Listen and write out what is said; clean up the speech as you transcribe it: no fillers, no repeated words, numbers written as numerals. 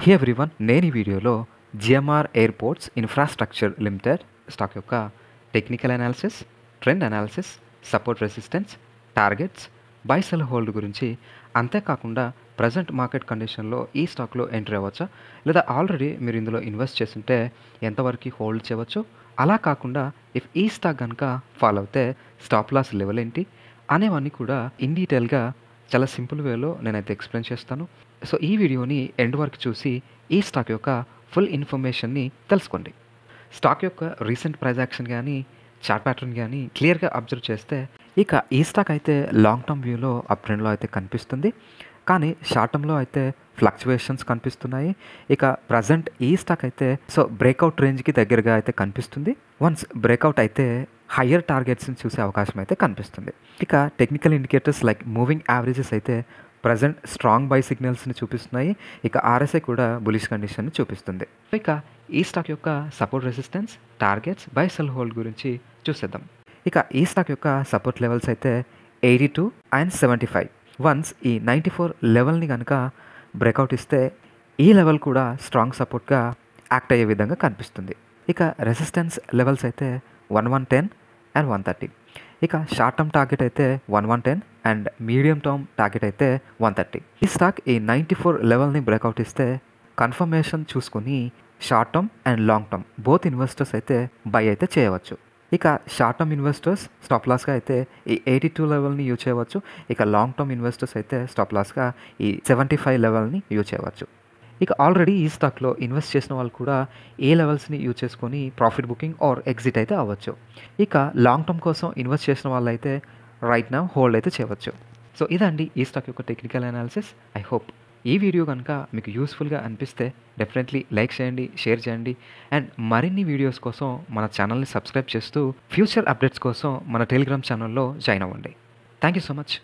హే everyone, నేను ఈ వీడియోలో GMR airports infrastructure limited stock యొక్క technical analysis, trend analysis, support resistance, targets, buy sell hold గురించి, అంతేకాకుండా ప్రజెంట్ మార్కెట్ కండిషన్లో ఈ స్టాక్లో ఎంట్రీ అవ్వచ్చా, లేదా ఆల్రెడీ మీరు ఇందులో ఇన్వెస్ట్ చేస్తుంటే ఎంతవరకు హోల్డ్ చేయవచ్చు, అలా కాకుండా ఇఫ్ ఈ స్టాక్ కనుక ఫాలో అవుతే స్టాప్ లాస్ లెవెల్ ఏంటి అనేవన్నీ కూడా ఇన్ డీటెయిల్గా చాలా సింపుల్ వేలో నేనైతే ఎక్స్ప్లెయిన్ చేస్తాను. సో ఈ వీడియోని ఎండ్ వరకు చూసి ఈ స్టాక్ యొక్క ఫుల్ ఇన్ఫర్మేషన్ని తెలుసుకోండి. స్టాక్ యొక్క రీసెంట్ ప్రైస్ యాక్షన్ కానీ చార్ట్ ప్యాటర్న్ కానీ క్లియర్గా అబ్జర్వ్ చేస్తే ఇక ఈ స్టాక్ అయితే లాంగ్ టర్మ్ వ్యూలో అప్ ట్రెండ్లో అయితే కనిపిస్తుంది, కానీ షార్ట్ టర్మ్లో అయితే ఫ్లక్చువేషన్స్ కనిపిస్తున్నాయి. ఇక ప్రజెంట్ ఈ స్టాక్ అయితే సో బ్రేక్అవుట్ రేంజ్కి దగ్గరగా అయితే కనిపిస్తుంది. వన్స్ బ్రేక్అవుట్ అయితే హయ్యర్ టార్గెట్స్ని చూసే అవకాశం అయితే కనిపిస్తుంది. ఇక technical indicators like moving averages అయితే ప్రజెంట్ స్ట్రాంగ్ బై సిగ్నల్స్ని చూపిస్తున్నాయి. ఇక ఆర్ఎస్ఐ కూడా బులిష్ కండిషన్ని చూపిస్తుంది. ఇక ఈ స్టాక్ యొక్క support resistance, targets, buy sell hold గురించి చూసేద్దాం. ఇక ఈ స్టాక్ యొక్క సపోర్ట్ లెవెల్స్ అయితే 82 అండ్ 75. వన్స్ ఈ 94 లెవెల్ని కనుక బ్రేక్అవుట్ ఇస్తే ఈ లెవెల్ కూడా స్ట్రాంగ్ సపోర్ట్గా యాక్ట్ అయ్యే విధంగా కనిపిస్తుంది. ఇక రెసిస్టెన్స్ లెవెల్స్ అయితే 1110 అండ్ 130. ఇక షార్ట్ టర్మ్ టార్గెట్ అయితే 1110 అండ్ మీడియం టర్మ్ టార్గెట్ అయితే 130. ఈ స్టాక్ ఈ 94 లెవెల్ని బ్రేక్అవుట్ ఇస్తే కన్ఫర్మేషన్ చూసుకుని short term and long term both investors అయితే బై అయితే చేయవచ్చు. ఇక షార్ట్ టర్మ్ ఇన్వెస్టర్స్ స్టాప్ లాస్గా అయితే ఈ 82 లెవెల్ని యూజ్ చేయవచ్చు. ఇక లాంగ్ టర్మ్ ఇన్వెస్టర్స్ అయితే స్టాప్ లాస్గా ఈ 75 లెవెల్ని యూజ్ చేయవచ్చు. ఇక ఆల్రెడీ ఈ స్టాక్లో ఇన్వెస్ట్ చేసిన వాళ్ళు కూడా ఏ లెవెల్స్ని యూజ్ చేసుకొని ప్రాఫిట్ బుకింగ్ ఆర్ ఎగ్జిట్ అయితే అవ్వచ్చు. ఇక లాంగ్ టర్మ్ కోసం ఇన్వెస్ట్ చేసిన వాళ్ళు అయితే రైట్ నౌ హోల్డ్ అయితే చేయవచ్చు. సో ఇదండి ఈ స్టాక్ యొక్క టెక్నికల్ అనాలిసిస్. ఐ హోప్ ఈ వీడియో కనుక మీకు యూస్ఫుల్గా అనిపిస్తే డెఫినెట్లీ లైక్ చేయండి, షేర్ చేయండి అండ్ మరిన్ని వీడియోస్ కోసం మన ఛానల్ని సబ్స్క్రైబ్ చేస్తూ ఫ్యూచర్ అప్డేట్స్ కోసం మన టెలిగ్రామ్ ఛానల్లో జాయిన్ అవ్వండి. Thank you so much.